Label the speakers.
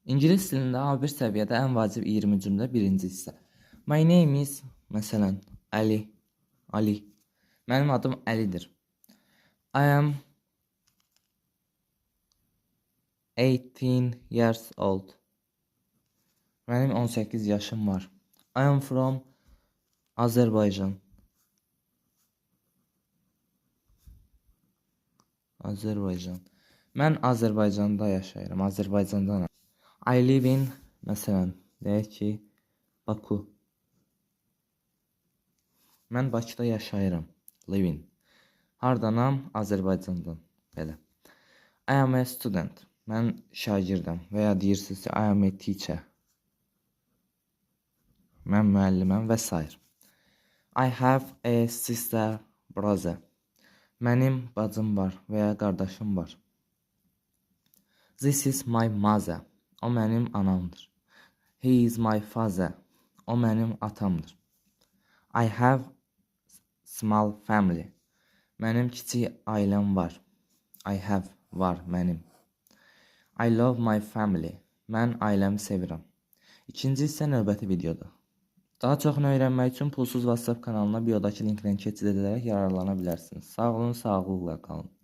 Speaker 1: İngilis dilində A1 səviyyədə ən vacib 20 cümlə birinci hissə. My name is, məsələn, Ali. Ali. Mənim adım Əlidir. I am 18 years old. Mənim 18 yaşım var. I am from Azərbaycan. Azərbaycan. Mən Azərbaycanda yaşayıram. Azərbaycandanam. I live in, məsələn, deyək ki, Baku. Mən Bakıda yaşayıram. Live in. Hardanam? Azərbaycandan. Belə. I am a student. Mən şagirdəm. Və ya deyirsiniz ki, I am a teacher. Mən müəlliməm və s. I have a sister, brother. Mənim bacım var və ya qardaşım var. This is my mother. O mənim anamdır. He is my father. O mənim atamdır. I have small family. Mənim kiçik ailəm var. I have var mənim. I love my family. Mən ailəmi sevirəm. İkinci hissə növbəti videoda. Daha çoxunu öyrənmək üçün Pulsuz WhatsApp kanalına biodakı linkdən keçid edərək yararlana bilərsiniz. Sağ olun, sağlıqla qalın.